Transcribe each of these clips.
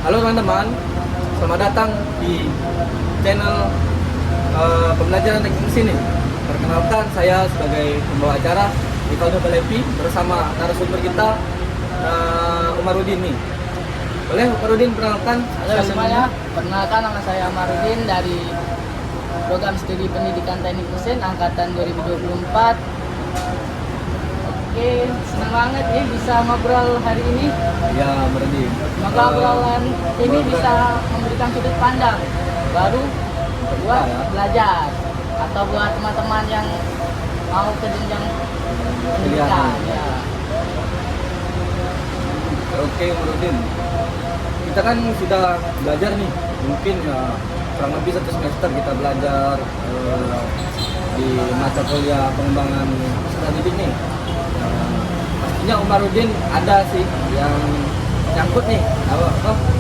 Halo teman-teman, selamat datang di channel pembelajaran teknik mesin ini. Perkenalkan, saya sebagai pembawa acara Rivaldo Balepi bersama narasumber kita Umarudin nih. Boleh Umarudin perkenalkan? Halo semuanya, perkenalkan nama saya Umarudin dari program studi pendidikan teknik mesin angkatan 2024. Oke, senang banget ya bisa ngobrol hari ini. Ya, Umarudin. Semoga obrolan ini bisa memberikan sudut pandang baru buat belajar atau buat teman-teman yang mau ke jenjang pendidikan. Ya. Oke, Umarudin. Kita kan sudah belajar nih, mungkin ya kurang lebih 1 semester kita belajar di mata kuliah pengembangan peserta didik nih. Pastinya Umarudin ada sih yang nyangkut nih,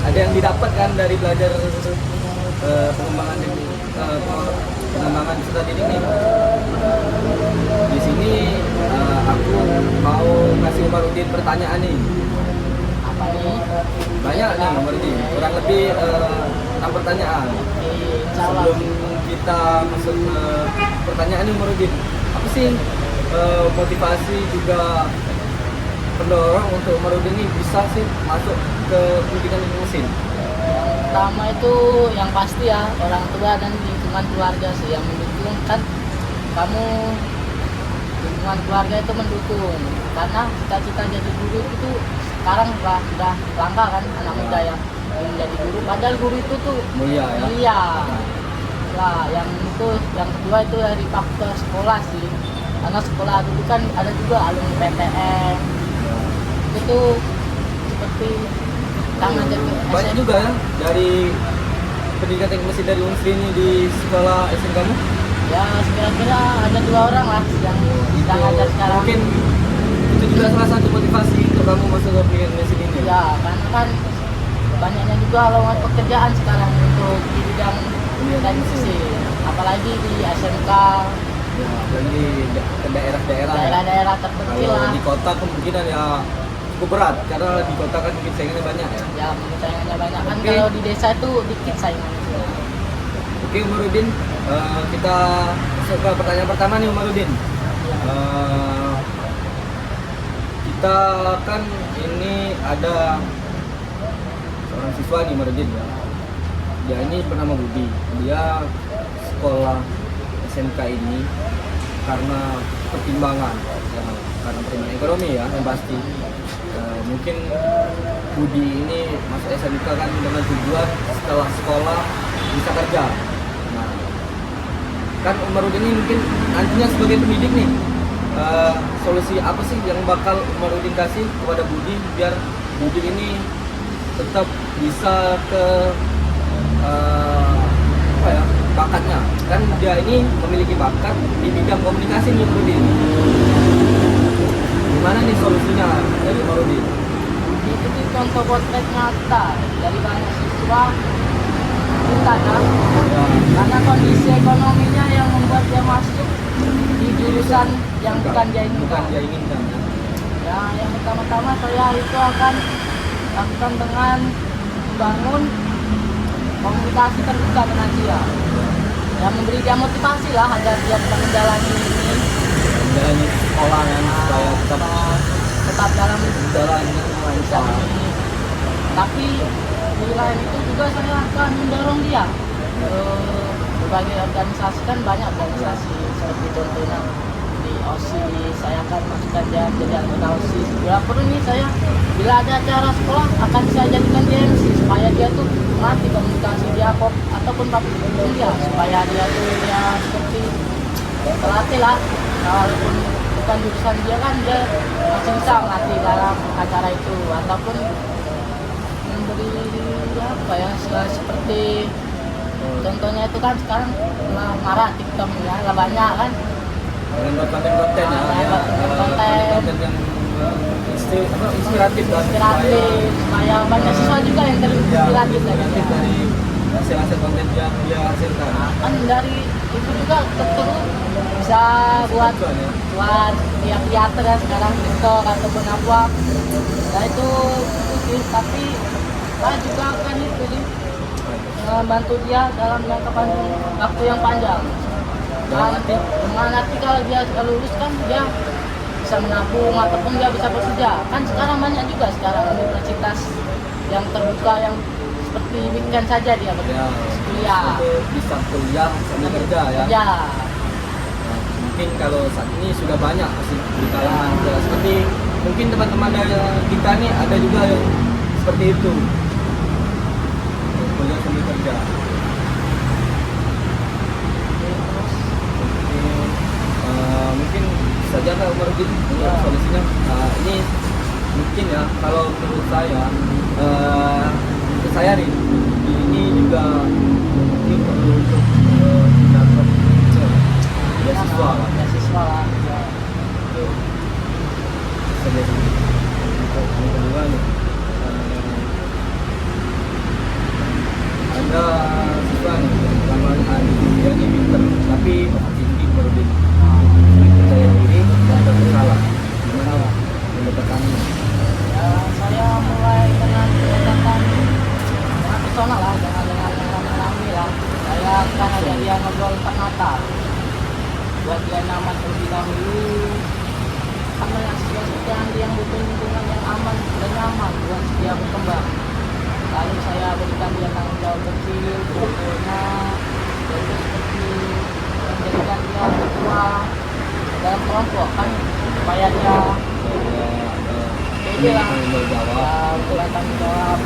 ada yang didapatkan dari belajar pengembangan peserta didik nih. Di sini aku mau kasih Umarudin pertanyaan nih. Apa nih? Banyak nih Umarudin, kurang lebih 6 pertanyaan. Sebelum kita masuk ke pertanyaan nih Umarudin, apa sih motivasi juga pendorong untuk Umarudin ini bisa sih masuk ke pendidikan teknik mesin? Yang pertama itu yang pasti ya orang tua dan lingkungan keluarga sih yang mendukung. Kan kamu lingkungan keluarga itu mendukung karena cita-cita jadi guru itu sekarang udah langka kan anak muda yang ingin jadi guru, padahal guru itu tuh Mulia ya? mulia lah. Yang itu yang kedua itu dari faktor sekolah sih, karena sekolah dulu kan ada juga alumni PTN itu seperti tangan jadi Banyak juga ya dari pendidikan teknik mesin dari Unsri ini di sekolah SMK kamu? ya kira-kira ada 2 orang lah yang sedang ajar sekarang. Mungkin itu juga salah satu motivasi untuk kamu masuk ke pendidikan mesin ini. Ya karena kan banyaknya juga lowongan pekerjaan sekarang untuk di bidang teknik mesin, apalagi di SMK, Ya, apalagi ke daerah-daerah. daerah-daerah terpencil Kalau lah. di kota kemungkinan ya cukup berat karena di kota kan mungkin saingannya banyak ya. Ya mungkin saingannya banyak kan. Oke. Kalau di desa itu dikit saingannya. Oke Umarudin, kita masuk ke pertanyaan pertama nih Umarudin. Kita kan ini ada seorang siswa nih Umarudin ya. Dia ini bernama Budi. Dia sekolah SMK ini karena pertimbangan ekonomi ya yang pasti. Mungkin Budi ini masuk SMK kan dengan tujuan setelah sekolah bisa kerja. Nah, kan Umarudin ini mungkin nantinya sebagai pendidik nih, solusi apa sih yang bakal Umarudin kasih kepada Budi biar Budi ini tetap bisa ke bakatnya? Kan dia ini memiliki bakat di bidang komunikasi nih Umarudin. Gimana nih solusinya dari Umarudin? Itu tuh contoh potret nyata dari banyak siswa kita kan. Karena kondisi ekonominya yang membuat dia masuk di jurusan yang bukan dia inginkan. Ya, yang pertama-tama saya itu akan lakukan dengan membangun komunikasi terbuka dengan dia. Ya, memberi dia motivasi lah agar dia bisa menjalani ini. Menjalani sekolah kan supaya tetap dalam jalan jam ini. Tapi di lain itu juga saya akan mendorong dia berbagai organisasi, kan banyak organisasi seperti contohnya di OSIS. Saya akan masukkan dia jadi anggota OSIS. Bila perlu nih saya bila ada acara sekolah akan saya jadikan dia MC supaya dia tuh melatih komunikasi dia ataupun public speaking dia, supaya dia tuh ya seperti terlatih lah. Walaupun bukan jurusan dia kan dia masih bisa melatih dalam acara itu ataupun memberi apa ya seperti contohnya itu kan sekarang lah marah TikTok ya lah banyak kan dengan konten-konten ya, konten yang inspiratif supaya banyak siswa juga yang terinspiratif dari hasil konten yang dia hasilkan. Kan dari itu juga tentu bisa buat teater ya sekarang TikTok ataupun apa. Nah itu sih, tapi saya juga akan itu sih membantu dia dalam jangka panjang, waktu yang panjang. Dengan nanti kalau dia sudah lulus kan dia bisa menabung ataupun dia bisa bekerja. Kan sekarang banyak juga sekarang universitas yang terbuka yang seperti weekend saja dia kuliah. Itu bisa kuliah sambil kerja ya. Ya. Nah, mungkin kalau saat ini sudah banyak masih di kalangan ya, seperti mungkin teman-teman dari kita nih ada juga yang seperti itu, kuliah sambil kerja. Mungkin saja kalau Marudin solusinya ini mungkin ya kalau menurut saya nih ini juga mungkin perlu untuk dapat beasiswa lah. Beasiswa lah. Ya. Jadi untuk yang kedua nih ada siswa nih yang dia nih pinter tapi tinggi Marudin. Saya diri dan bersalah. Gimana mendapatkannya? Ya, saya mulai dengan pendekatan personal lah, dengan rame-rame lah. Saya akan ajak dia ngobrol 4 mata, buat dia nyaman terlebih dahulu. Sama yang sekian yang butuh lingkungan yang aman dan nyaman buat dia berkembang. Lalu saya berikan dia tanggung jawab kecil, contohnya yaitu seperti menjadikan dia ketua dalam kelompok kan supaya dia pede lah ya, tanggung jawab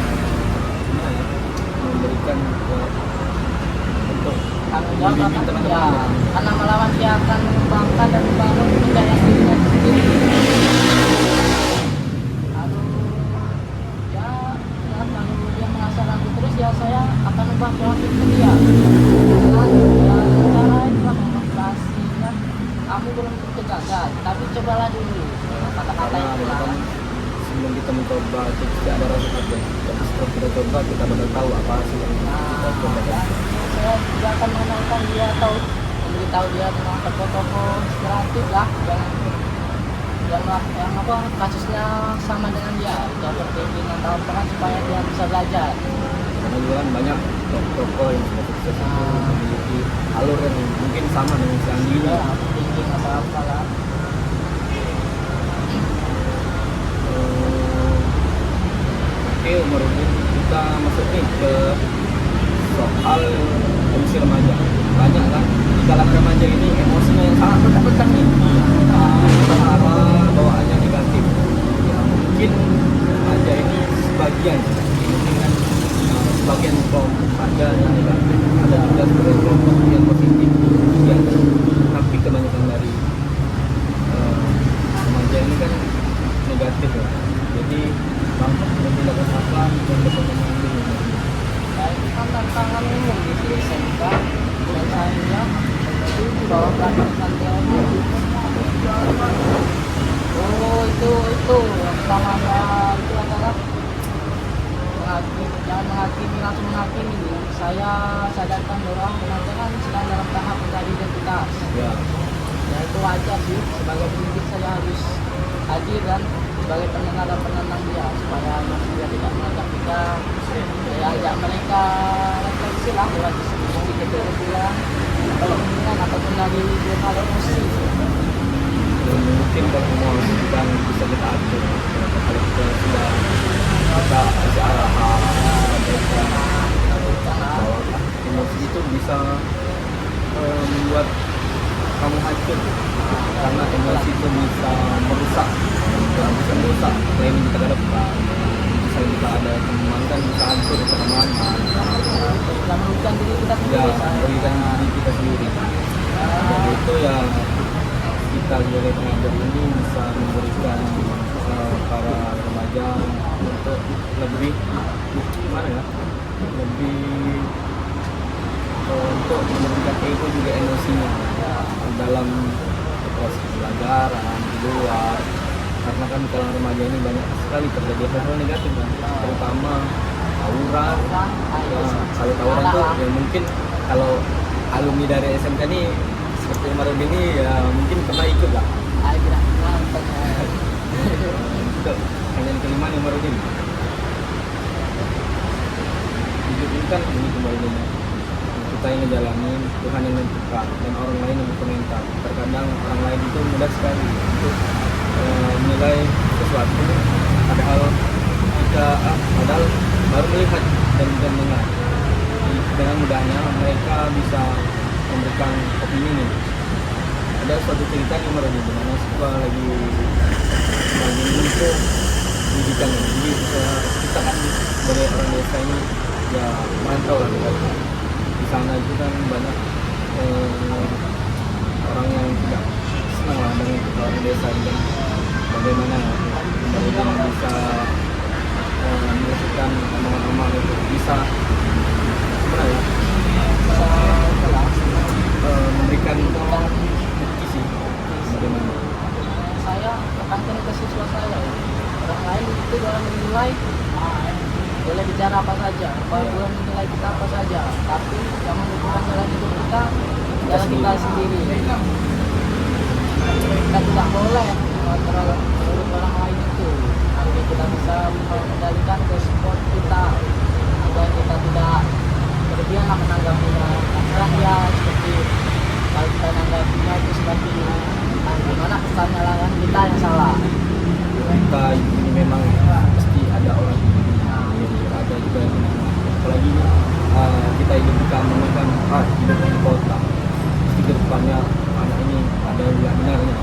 memberikan untuk tanggung jawab membimbing akan teman-teman ya, karena lama-lama dia akan mengembangkan dan membangun kepercayaan dirinya sendiri. Lalu ya lalu dia mengasah lagu terus ya saya akan ubah pola pikir dia dengan ya, cara itu memotivasi kan kamu belum tentu gagal tapi cobalah dulu kata-kata itu lah. Sebelum kita mencoba itu tidak ada rasa takut. Jadi setelah kita coba kita benar tahu apa sih yang kita coba. Saya juga akan mengenalkan dia atau memberitahu dia tentang tokoh-tokoh inspiratif lah yang apa kasusnya sama dengan dia seperti dengan tahun peran supaya dia bisa belajar. Karena juga kan banyak tokoh yang sudah sukses memiliki alur yang mungkin sama dengan si Andi ini. Tinggi atau apalah. Oke, Marudin, kita masuk nih ke soal emosi remaja. Banyak kan di kalangan remaja ini emosinya yang sangat berkembang nih, bawaannya negatif. Ya mungkin remaja ini sebagian dengan sebagian kelompok ada yang negatif, ada juga sebagian kelompok yang positif. Ya, tapi kebanyakan dari remaja ini kan negatif ya. Jadi bangkit menggunakan apa yang berkembang ini. Itu kan tantangan umum di SMK dan saya itu bahwa pelatihan teori. Oh itu yang pertamanya itu adalah jangan menghakimi langsung menghakimi. Saya sadarkan bahwa remaja kan sedang dalam tahap mencari identitas. Ya. Ya itu wajar sih, sebagai pendidik saya harus hadir dan sebagai pendengar dan penenang dia supaya dia tidak mengajak kita, saya ajak mereka refleksi lah lewat diskusi kebetulan atau hubungan ataupun dari dua hal emosi. Dan mungkin kalau mau sedang bisa kita atur kalau kita sudah kita kasih arahan bahwa emosi itu bisa membuat kamu hancur karena emosi itu bisa merusak planning kita ke depan. Bisa kita ada kembangkan bisa hancur pertemanan Yang merugikan diri kita ya sendiri. merugikan diri kita sendiri. Jadi itu ya kita sebagai pengajar ini bisa memberikan para remaja untuk lebih gimana ya lebih untuk memberikan ego juga emosinya dalam proses pelajaran di luar, karena kan kalau remaja ini banyak sekali terjadi hal-hal negatif kan, terutama tawuran. Kalau tawuran tuh ya mungkin kalau alumni dari SMK ini seperti Marudin ini ya mungkin pernah ikut lah. Untuk yang kelima nih Marudin. kan ini kembali dengan kita yang ngejalanin, Tuhan yang menentukan, dan orang lain yang berkomentar. Terkadang orang lain itu mudah sekali untuk menilai sesuatu, padahal padahal baru melihat dan juga mendengar. Dengan mudahnya mereka bisa memberikan opini nih. Ada suatu cerita di Merabu di mana siswa lagi untuk pendidikan. Jadi kita kan dari orang desa ini ya merantau lah kita. Di sana itu kan banyak orang yang tidak senang lah dengan kita orang desa, dan bagaimana mereka bisa menyelesaikan omongan-omongan itu bisa memberikan bukti sih bagaimana. Saya tekankan ke siswa saya, orang lain itu dalam menilai boleh bicara apa saja, boleh menilai kita apa saja, tapi jangan lupakan jalan hidup kita, jalan kita sendiri. Kita tidak boleh menurut orang lain itu. Nanti kita bisa mengendalikan ke sport kita agar kita tidak berlebihan menanggapinya. Kadang ya seperti kalau kita menanggapinya itu seperti gimana kesannya lah kan kita yang salah. Kita ini memang pasti ada orang ada juga yang apalagi kita hidup di kampung kan hidup di kota, pasti ke depannya anak ini ada yang benarnya.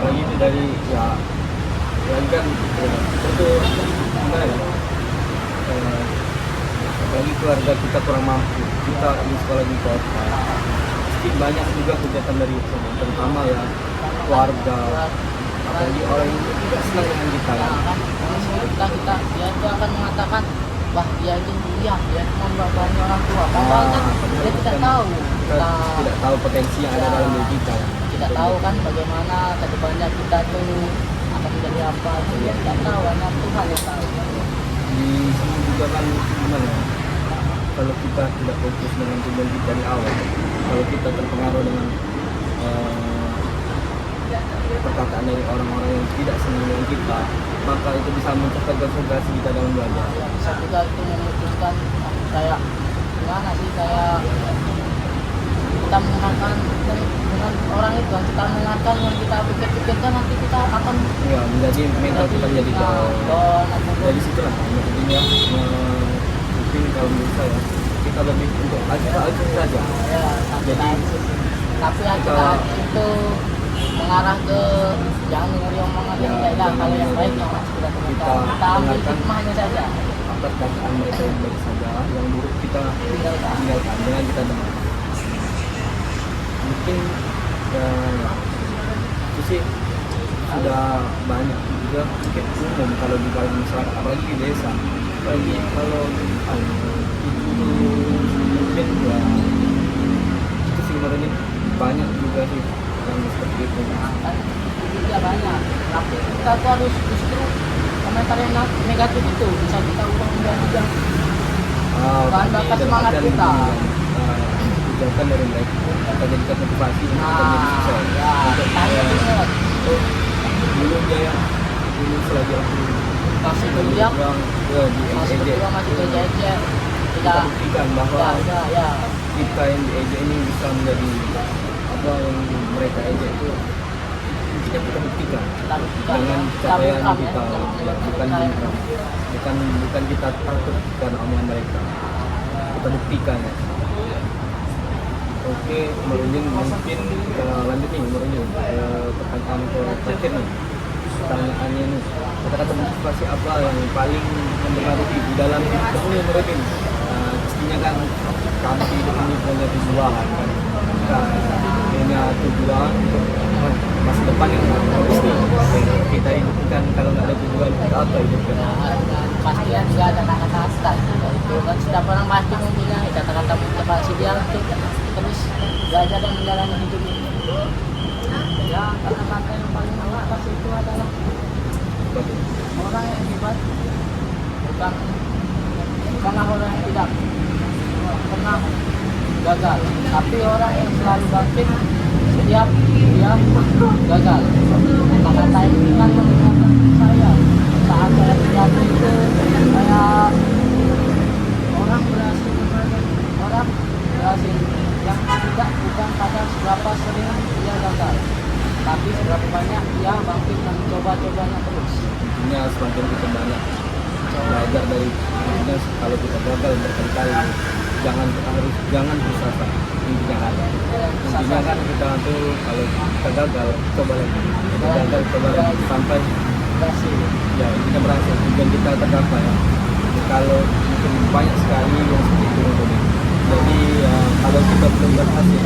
Apalagi itu dari ya kan itu gimana ya, apalagi keluarga kita kurang mampu, kita di sekolah di kota, pasti banyak juga kegiatan dari itu, terutama ya keluarga, apalagi orang yang tidak senang dengan kita kan. Kita dia itu akan mengatakan wah dia itu kuliah, dia cuma membebani orang tua, padahal kan dia tidak tahu, kita tidak tahu potensi yang ada dalam diri kita. Tidak tahu kan bagaimana kedepannya kita tuh akan menjadi apa, dia tidak tahu, hanya Tuhan yang tahu. Di sini juga kan gimana ya, kalau kita tidak fokus dengan tujuan kita dari awal, kalau kita terpengaruh dengan perkataan dari orang-orang yang tidak senang dengan kita, maka itu bisa mencegah konsentrasi kita dalam belajar. Bisa juga itu memutuskan kayak gimana sih, kayak kita mendengarkan dengan orang itu, kita mendengarkan yang kita pikir-pikirkan, nanti kita akan ya menjadi mental kita menjadi down. Dari situlah intinya mungkin kalau menurut saya kita lebih untuk aja saja ya, jadi tapi aja itu mengarah ke jangan dengerin omongan yang tidak, kalau yang baik yang masih kita dengarkan, kita ambil hikmahnya saja. Perkataan mereka yang baik saja, yang buruk kita tinggalkan, jangan kita dengar. Mungkin itu sih sudah banyak juga mungkin umum kalau di kalangan masyarakat, apalagi di desa, apalagi kalau itu mungkin ya itu sih sebenarnya banyak juga sih yang seperti itu. Kan juga banyak, tapi kita tuh harus justru komentar yang negatif itu bisa kita ubah menjadi bahan bakar semangat kita. Ucapan dari mereka kita jadikan motivasi untuk kita menjadi sukses. Dulu dia yang dulu selagi aku masih kuliah masih kerja kita buktikan bahwa ya kita yang diejek ini bisa menjadi apa yang mereka ejek itu kita buktikan dengan capaian kita, bukan kita takut karena omongan mereka, kita buktikan. Oke, Marunjin, mungkin kita lanjut nih Marunjin, pertanyaan terakhir nih. Pertanyaannya nih, kata-kata motivasi apa yang paling mempengaruhi di dalam hidup kamu Marunjin? Pastinya kan kami hidup ini punya tujuan kan, punya tujuan untuk masa depan yang bagus nih. Kita hidup kan kalau nggak ada tujuan kita apa hidup kan? Pastinya juga ada kata-kata itu kan setiap orang pasti mempunyai kata-kata motivasi dia untuk terus belajar dan menjalani hidup ini. Ya kata-kata yang paling motivasi itu adalah orang yang hebat, bukanlah orang yang tidak pernah gagal, tapi orang yang selalu bangkit setiap dia gagal. Kata-kata ini kan mengingatkan saya saat saya terjatuh itu, saya orang berhasil kalau kita gagal berkali-kali, jangan putus asa. Intinya kan kita tuh kalau kita gagal coba lagi, kita gagal coba lagi sampai berhasil. ya intinya berhasil, tujuan kita tercapai. Kalau mungkin banyak sekali yang seperti itu mungkin. Jadi kalau kita belum berhasil,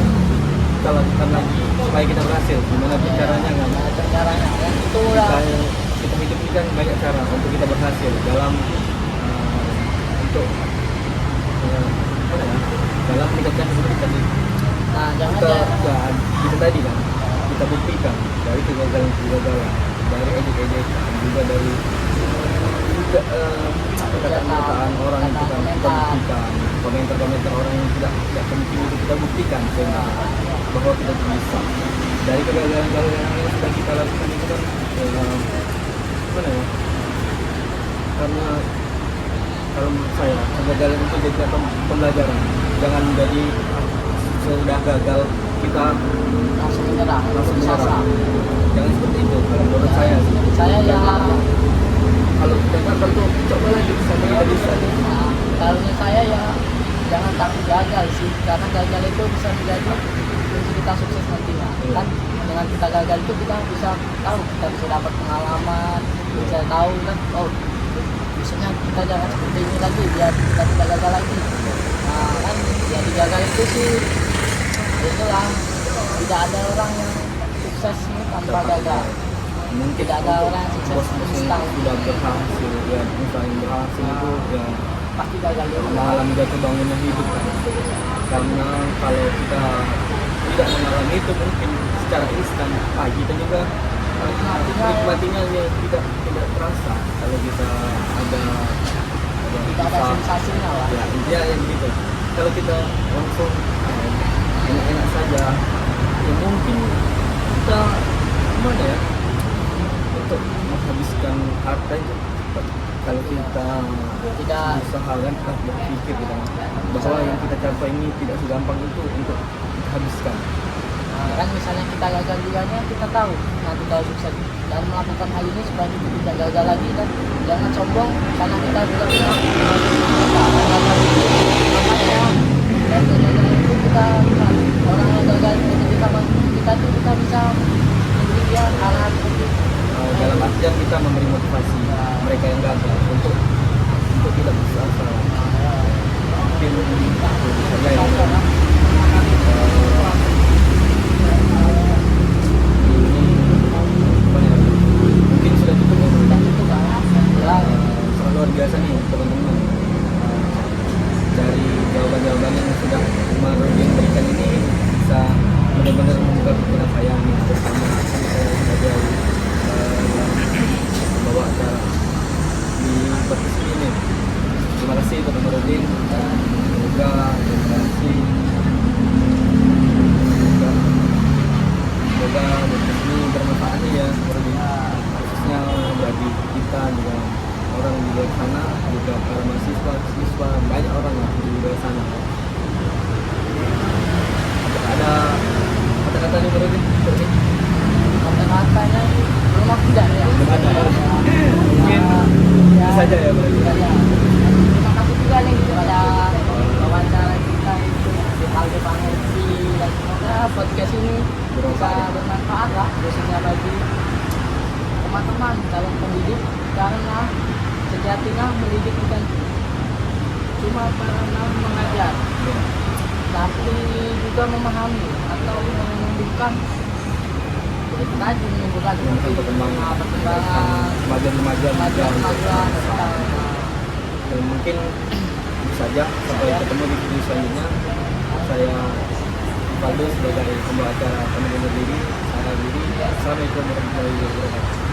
kita lakukan lagi supaya kita berhasil. Gimana caranya kan? Caranya kan itu lah. Kita hidup ini kan banyak cara untuk kita berhasil dalam untuk dalam meningkatkan hidup kita nih. Nah, jangan Kita ya. kita tadi kan kita buktikan dari kegagalan dari ejek-ejekan juga dari perkataan orang yang kita buktikan, komentar orang yang tidak penting itu kita buktikan bahwa kita bisa. Dari kegagalan yang sudah kita lakukan itu kan gimana ya? Karena kalau menurut saya kegagalan itu jadi pembelajaran. Jangan menjadi sudah gagal kita Langsung menyerah. Jangan seperti itu. Kalau menurut saya sih. Saya ya. Kalau kita gagal tuh coba lagi sampai kita bisa. Nah, kalau saya ya jangan takut gagal sih, karena gagal itu bisa menjadi kunci kita sukses nantinya. Kan dengan kita gagal itu kita bisa tahu, kita bisa dapat pengalaman, bisa tahu kan, oh misalnya kita jangan seperti ini lagi biar kita tidak gagal lagi. Nah kan ya di gagal itu sih itulah, tidak ada orang yang sukses ini tanpa gagal. Mungkin Tidak ada orang yang sukses instan. sudah berhasil ya, misalnya berhasil itu ya Pasti gagal dulu. mengalami jatuh bangunnya hidup kan. Karena kalau kita tidak mengalami itu mungkin secara instan kita juga menikmatinya ya tidak terasa. Kalau kita ada Tidak ada sensasinya lah. ya intinya yang gitu. Kalau kita langsung enak-enak saja ya mungkin kita gimana ya untuk menghabiskan harta itu kalau kita Tidak. usaha kan kita berpikir kita bahwa yang kita capai ini tidak segampang itu untuk habiskan. Nah, kan misalnya kita gagal juga nya kita tahu nanti kalau sukses dan melakukan hal ini supaya kita tidak gagal lagi kan, jangan sombong karena kita bilang makanya dari kegagalan itu kita orang yang gagal itu kita tuh kita bisa menjadi dia hal-hal seperti Dalam artian kita memberi motivasi mereka yang gagal untuk tidak putus asa. Mungkin itu saja yang mungkin sudah cukup ya. dan itu kan ya Sangat luar biasa nih teman-teman. Dari jawaban-jawaban yang sudah Marudin berikan ini bisa benar-benar membuka pikiran saya nih bersama saya sebagai membawa acara di podcast ini. Terima kasih Pak Marudin dan semoga generasi semoga podcast ini bermanfaat ya Marudin, khususnya bagi kita juga orang di luar sana, juga para mahasiswa, siswa, banyak orang yang di luar sana. Ada kata-kata nih Marudin? kata-katanya belum aku tidak ya. Belum ada ya? Mungkin itu saja ya Marudin. Ya. Terima kasih juga nih kepada wawancara kita itu di Aldo Pangetti, dan semoga podcast ini bisa bermanfaat lah khususnya bagi teman-teman calon pendidik, karena sejatinya mendidik bukan cuma karena mengajar, tapi juga memahami atau menumbuhkan itu tadi menimbulkan perkembangan kemajuan Dan mungkin itu saja, sampai ketemu di video selanjutnya. Saya Valdo sebagai pembawa acara Teman Diri. Saya diri. Assalamualaikum warahmatullahi wabarakatuh.